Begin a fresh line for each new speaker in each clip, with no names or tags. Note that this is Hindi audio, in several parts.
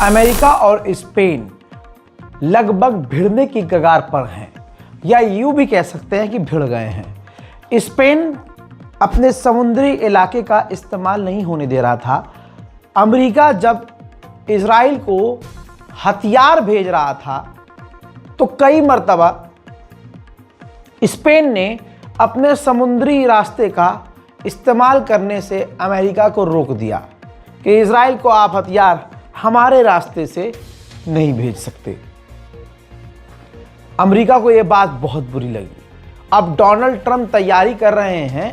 अमेरिका और स्पेन लगभग भिड़ने की कगार पर हैं, या यूं भी कह सकते हैं कि भिड़ गए हैं। स्पेन अपने समुद्री इलाके का इस्तेमाल नहीं होने दे रहा था। अमेरिका जब इजराइल को हथियार भेज रहा था तो कई मर्तबा स्पेन ने अपने समुद्री रास्ते का इस्तेमाल करने से अमेरिका को रोक दिया कि इजराइल को आप हथियार हमारे रास्ते से नहीं भेज सकते। अमेरिका को यह बात बहुत बुरी लगी। अब डोनाल्ड ट्रंप तैयारी कर रहे हैं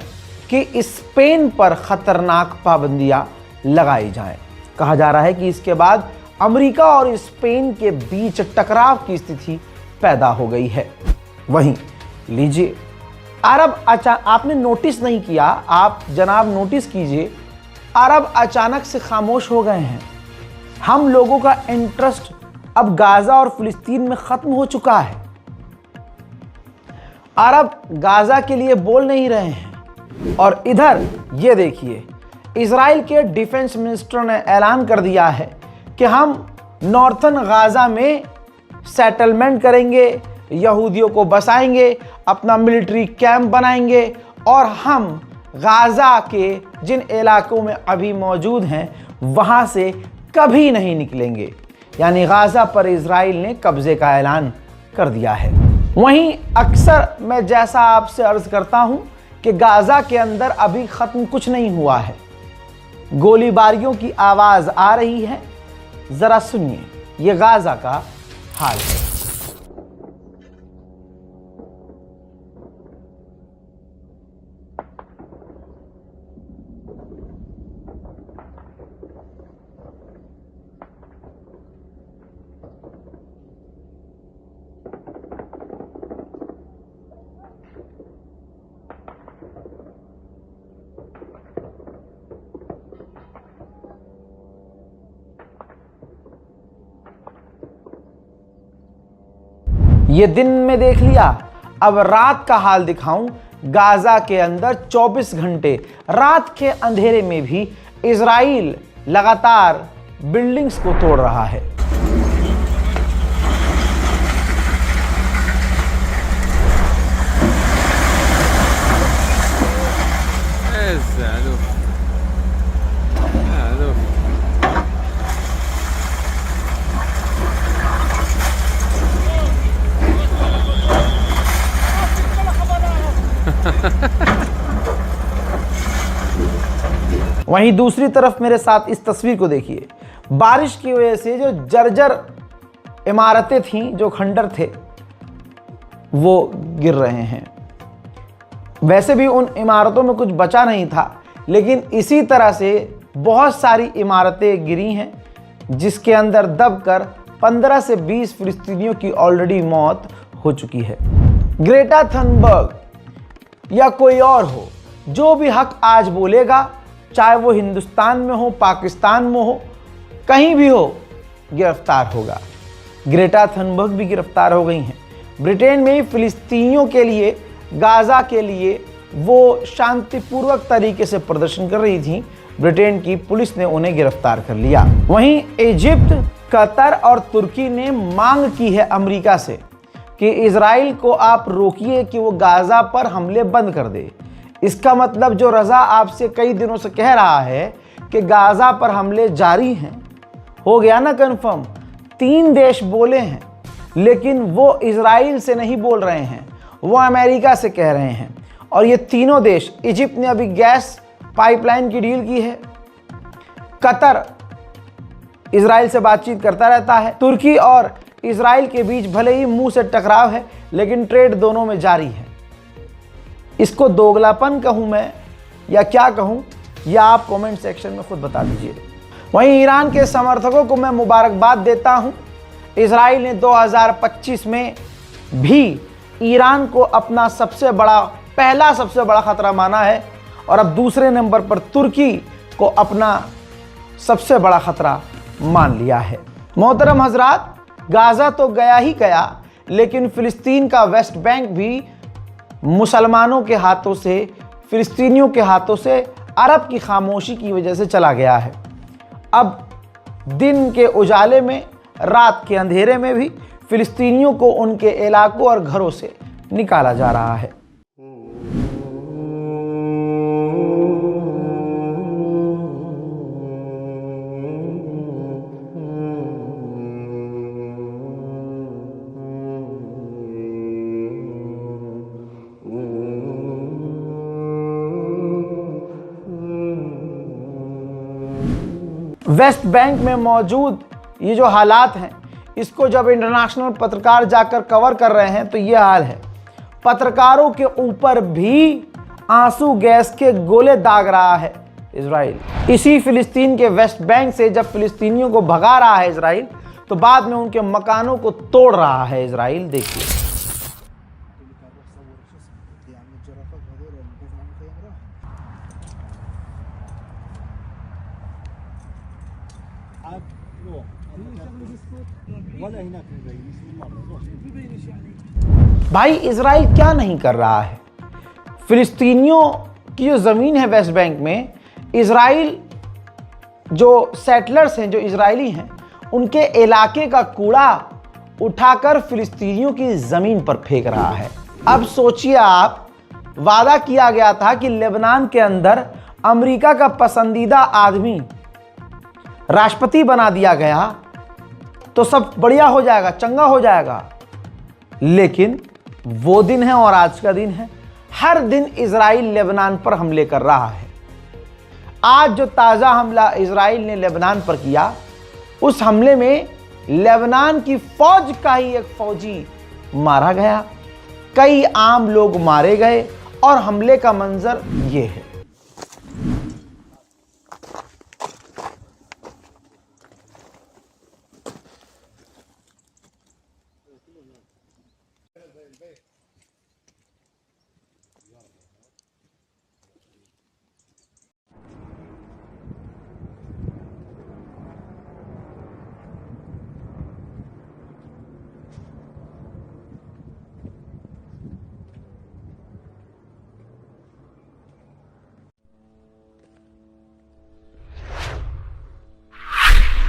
कि स्पेन पर खतरनाक पाबंदियां लगाई जाएं। कहा जा रहा है कि इसके बाद अमेरिका और स्पेन के बीच टकराव की स्थिति पैदा हो गई है। वहीं लीजिए, अरब आपने नोटिस नहीं किया, आप जनाब नोटिस कीजिए, अरब अचानक से खामोश हो गए हैं। हम लोगों का इंटरेस्ट अब गाजा और फिलिस्तीन में खत्म हो चुका है। अरब गाजा के लिए बोल नहीं रहे हैं। और इधर ये देखिए, इजराइल के डिफेंस मिनिस्टर ने ऐलान कर दिया है कि हम नॉर्थन गाजा में सेटलमेंट करेंगे, यहूदियों को बसाएंगे, अपना मिलिट्री कैंप बनाएंगे और हम गाजा के जिन इलाकों में अभी मौजूद हैं वहां से कभी नहीं निकलेंगे। यानी गाजा पर इजराइल ने कब्जे का ऐलान कर दिया है। वहीं अक्सर मैं जैसा आपसे अर्ज करता हूं कि गाजा के अंदर अभी खत्म कुछ नहीं हुआ है, गोलीबारियों की आवाज आ रही है। जरा सुनिए, ये गाजा का हाल है। ये दिन में देख लिया, अब रात का हाल दिखाऊं। गाजा के अंदर 24 घंटे रात के अंधेरे में भी इजराइल लगातार बिल्डिंग्स को तोड़ रहा है। वहीं दूसरी तरफ मेरे साथ इस तस्वीर को देखिए। बारिश की वजह से जो जर्जर इमारतें थीं, जो खंडर थे, वो गिर रहे हैं। वैसे भी उन इमारतों में कुछ बचा नहीं था, लेकिन इसी तरह से बहुत सारी इमारतें गिरी हैं जिसके अंदर दबकर 15 से 20 फिलिस्तीनियों की ऑलरेडी मौत हो चुकी है। ग्रेटा थनबर्ग या कोई और हो, जो भी हक आज बोलेगा, चाहे वो हिंदुस्तान में हो, पाकिस्तान में हो, कहीं भी हो, गिरफ्तार होगा। ग्रेटा थनबर्ग भी गिरफ्तार हो गई हैं। ब्रिटेन में फिलिस्तीनियों के लिए, गाजा के लिए वो शांतिपूर्वक तरीके से प्रदर्शन कर रही थी। ब्रिटेन की पुलिस ने उन्हें गिरफ्तार कर लिया। वहीं इजिप्ट, कतर और तुर्की ने मांग की है अमेरिका से कि इजराइल को आप रोकिए कि वो गाजा पर हमले बंद कर दे। इसका मतलब जो रजा आपसे कई दिनों से कह रहा है कि गाजा पर हमले जारी हैं, हो गया ना कंफर्म। 3 देश बोले हैं, लेकिन वो इजराइल से नहीं बोल रहे हैं, वो अमेरिका से कह रहे हैं। और ये तीनों देश, इजिप्ट ने अभी गैस पाइपलाइन की डील की है, कतर इजराइल से बातचीत करता रहता है, तुर्की और इजराइल के बीच भले ही मुंह से टकराव है, लेकिन ट्रेड दोनों में जारी है। इसको दोगलापन कहूं मैं या क्या कहूं, या आप कमेंट सेक्शन में खुद बता दीजिए। वहीं ईरान के समर्थकों को मैं मुबारकबाद देता हूं। इजराइल ने 2025 में भी ईरान को अपना सबसे बड़ा खतरा माना है, और अब दूसरे नंबर पर तुर्की को अपना सबसे बड़ा खतरा मान लिया है। मोहतरम हजरात, गाजा तो गया ही गया, लेकिन फिलिस्तीन का वेस्ट बैंक भी मुसलमानों के हाथों से, फिलिस्तीनियों के हाथों से, अरब की खामोशी की वजह से चला गया है। अब दिन के उजाले में, रात के अंधेरे में भी फिलिस्तीनियों को उनके इलाकों और घरों से निकाला जा रहा है। वेस्ट बैंक में मौजूद ये जो हालात हैं, इसको जब इंटरनेशनल पत्रकार जाकर कवर कर रहे हैं तो ये हाल है। पत्रकारों के ऊपर भी आंसू गैस के गोले दाग रहा है इजराइल। इसी फिलिस्तीन के वेस्ट बैंक से जब फिलिस्तीनियों को भगा रहा है इजराइल, तो बाद में उनके मकानों को तोड़ रहा है इजराइल। देखिए, भाई इजराइल क्या नहीं कर रहा है। फिलिस्तीनियों की जो ज़मीन है वेस्ट बैंक में, इजराइल जो सेटलर्स हैं, जो इजरायली हैं, उनके इलाके का कूड़ा उठाकर फिलिस्तीनियों की ज़मीन पर फेंक रहा है। अब सोचिए आप, वादा किया गया था कि लेबनान के अंदर अमेरिका का पसंदीदा आदमी राष्ट्रपति बना दिया गया तो सब बढ़िया हो जाएगा, चंगा हो जाएगा। लेकिन वो दिन है और आज का दिन है, हर दिन इजराइल लेबनान पर हमले कर रहा है। आज जो ताज़ा हमला इजराइल ने लेबनान पर किया, उस हमले में लेबनान की फौज का ही एक फौजी मारा गया, कई आम लोग मारे गए और हमले का मंजर ये है।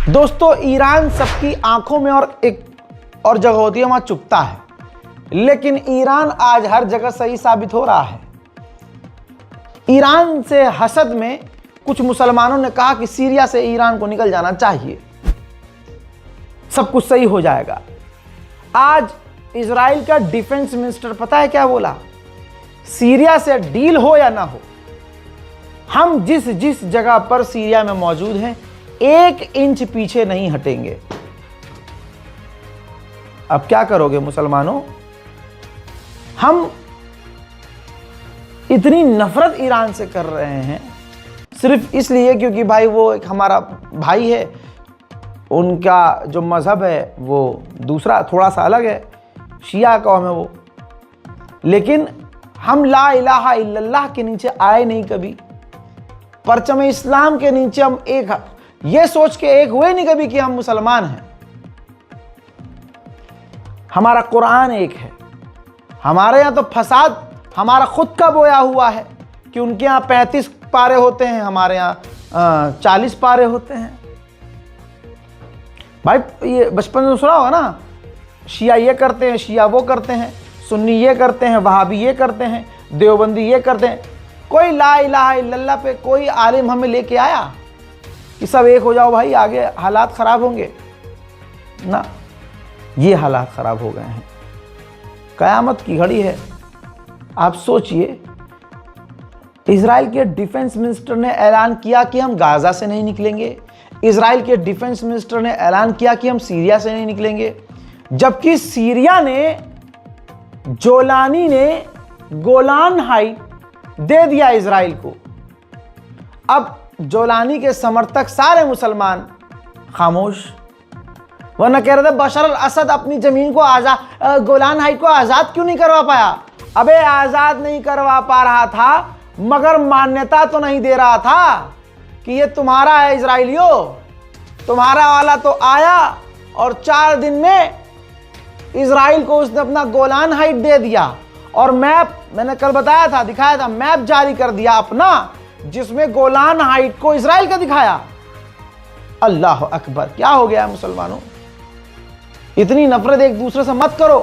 दोस्तों, ईरान सबकी आंखों में और एक और जगह होती है, वहां चुपता है, लेकिन ईरान आज हर जगह सही साबित हो रहा है। ईरान से हसद में कुछ मुसलमानों ने कहा कि सीरिया से ईरान को निकल जाना चाहिए, सब कुछ सही हो जाएगा। आज इजराइल का डिफेंस मिनिस्टर पता है क्या बोला? सीरिया से डील हो या ना हो, हम जिस जिस जगह पर सीरिया में मौजूद हैं, 1 इंच पीछे नहीं हटेंगे। अब क्या करोगे मुसलमानों? हम इतनी नफरत ईरान से कर रहे हैं सिर्फ इसलिए क्योंकि भाई वो एक हमारा भाई है, उनका जो मज़हब है वो दूसरा थोड़ा सा अलग है, शिया कौम है वो। लेकिन हम ला इलाहा इल्लल्लाह के नीचे आए नहीं कभी, परचम इस्लाम के नीचे हम एक, ये सोच के एक हुए नहीं कभी कि हम मुसलमान हैं। हमारा कुरान एक है। हमारे यहाँ तो फसाद हमारा खुद का बोया हुआ है कि उनके यहाँ 35 पारे होते हैं, हमारे यहाँ 40 पारे होते हैं। भाई ये बचपन में सुना होगा ना, शिया ये करते हैं, शिया वो करते हैं, सुन्नी ये करते हैं, वहाबी ये करते हैं, देवबंदी ये करते हैं। कोई ला इलाहा इल्लल्लाह पे कोई आलिम हमें लेके आया कि सब एक हो जाओ भाई, आगे हालात ख़राब होंगे ना? ये हालात ख़राब हो गए हैं। क़यामत की घड़ी है। आप सोचिए, इजराइल के डिफेंस मिनिस्टर ने ऐलान किया कि हम गाज़ा से नहीं निकलेंगे। इजराइल के डिफेंस मिनिस्टर ने ऐलान किया कि हम सीरिया से नहीं निकलेंगे, जबकि सीरिया ने, जोलानी ने गोलान हाइट दे दिया इजराइल को। अब जोलानी के समर्थक सारे मुसलमान खामोश, वरना कह रहे थे बशर अल असद अपनी जमीन को आज़ाद, गोलान हाइट को आज़ाद क्यों नहीं करवा पाया? अबे आज़ाद नहीं करवा पा रहा था, मगर मान्यता तो नहीं दे रहा था कि ये तुम्हारा है इजराइलियों, तुम्हारा वाला तो आया और 4 दिन में इजराइल को उसने अपना गोलान हाइट दे दिया और मैप, मैंने कल बताया था, दिखाया था, मैप जारी कर दिया अपना, जिसमें गोलान हाइट को इजराइल का दिखाया। अल्लाह अकबर। क्या हो गया है मुसलमानों, इतनी नफरत एक दूसरे से मत करो,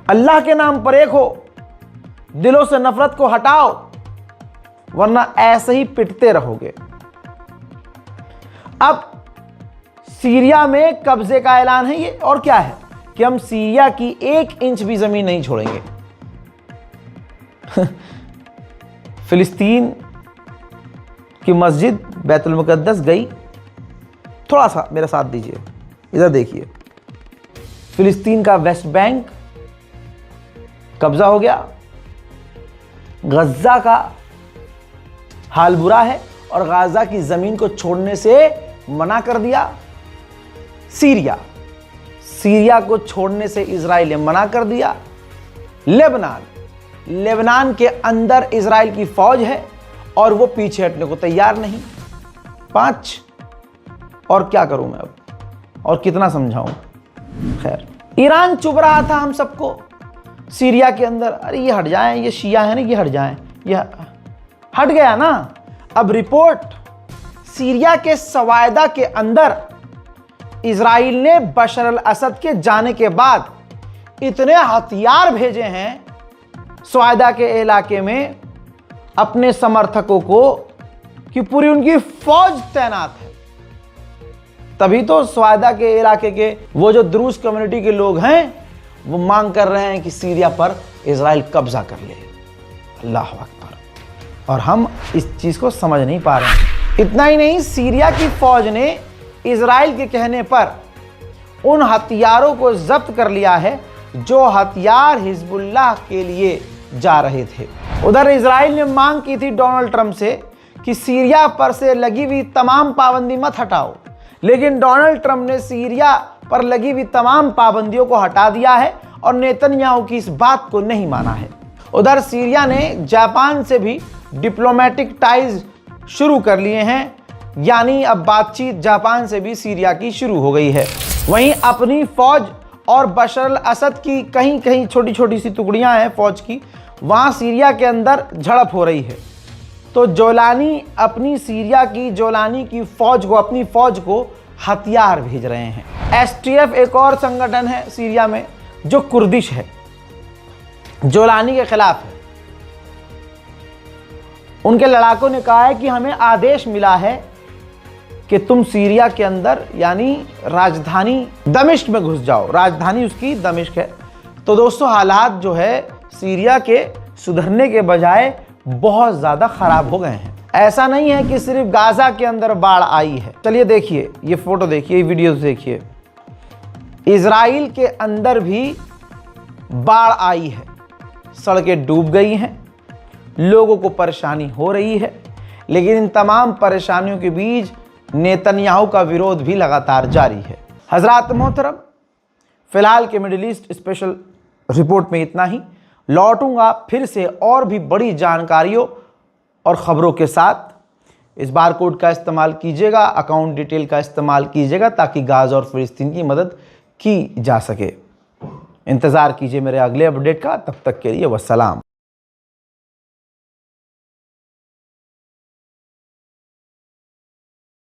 अल्लाह के नाम पर एक हो, दिलों से नफरत को हटाओ, वरना ऐसे ही पिटते रहोगे। अब सीरिया में कब्जे का ऐलान है ये, और क्या है कि हम सीरिया की 1 इंच भी जमीन नहीं छोड़ेंगे। फिलिस्तीन की मस्जिद बैतुल मुकद्दस गई, थोड़ा सा मेरा साथ दीजिए, इधर देखिए, फिलिस्तीन का वेस्ट बैंक कब्जा हो गया, गज्जा का हाल बुरा है और गाजा की जमीन को छोड़ने से मना कर दिया। सीरिया को छोड़ने से इजराइल ने मना कर दिया। लेबनान के अंदर इजराइल की फौज है और वो पीछे हटने को तैयार नहीं। 5 और क्या करूं मैं अब, और कितना समझाऊं। खैर, ईरान चुप रहा था हम सबको सीरिया के अंदर, अरे ये हट जाएं, ये शिया है ना, ये हट जाएं, ये हट गया ना। अब रिपोर्ट, सीरिया के सवायदा के अंदर इजराइल ने बशर अल असद के जाने के बाद इतने हथियार भेजे हैं सवायदा के इलाके में अपने समर्थकों को कि पूरी उनकी फौज तैनात है। तभी तो सवायदा के इलाके के वो जो द्रूज कम्युनिटी के लोग हैं वो मांग कर रहे हैं कि सीरिया पर इजराइल कब्जा कर ले। अल्लाह अकबर। और हम इस चीज को समझ नहीं पा रहे हैं। इतना ही नहीं, सीरिया की फौज ने इजराइल के कहने पर उन हथियारों को जब्त कर लिया है जो हथियार हिजबुल्लाह के लिए जा रहे थे। उधर इजराइल ने मांग की थी डोनाल्ड ट्रंप से कि सीरिया पर से लगी हुई तमाम पाबंदी मत हटाओ, लेकिन डोनाल्ड ट्रंप ने सीरिया पर लगी हुई तमाम पाबंदियों को हटा दिया है और नेतन्याहू की इस बात को नहीं माना है। उधर सीरिया ने जापान से भी डिप्लोमेटिक टाइज शुरू कर लिए हैं, यानी अब बातचीत जापान से भी सीरिया की शुरू हो गई है। वहीं अपनी फौज और बशर अल असद की कहीं कहीं छोटी छोटी सी टुकड़ियां हैं फौज की, वहां सीरिया के अंदर झड़प हो रही है। तो जोलानी अपनी सीरिया की जोलानी की फौज को, अपनी फौज को हथियार भेज रहे हैं। एसटीएफ एक और संगठन है सीरिया में जो कुर्दिश है, जोलानी के खिलाफ है। उनके लड़ाकों ने कहा है कि हमें आदेश मिला है कि तुम सीरिया के अंदर यानी राजधानी दमिश्क में घुस जाओ। राजधानी उसकी दमिश्क है। तो दोस्तों, हालात जो है सीरिया के सुधरने के बजाय बहुत ज़्यादा खराब हो गए हैं। ऐसा नहीं है कि सिर्फ गाजा के अंदर बाढ़ आई है। चलिए देखिए, ये फोटो देखिए, ये वीडियो देखिए, इजराइल के अंदर भी बाढ़ आई है, सड़कें डूब गई हैं, लोगों को परेशानी हो रही है। लेकिन इन तमाम परेशानियों के बीच नेतन्याहू का विरोध भी लगातार जारी है। हजरात मोहतरम, फिलहाल के मिडिल ईस्ट स्पेशल रिपोर्ट में इतना ही। लौटूंगा फिर से और भी बड़ी जानकारियों और ख़बरों के साथ। इस बार कोड का इस्तेमाल कीजिएगा, अकाउंट डिटेल का इस्तेमाल कीजिएगा ताकि गाज़ा और फ़िलिस्तीन की मदद की जा सके। इंतज़ार कीजिए मेरे अगले अपडेट का। तब तक के लिए वस्सलाम।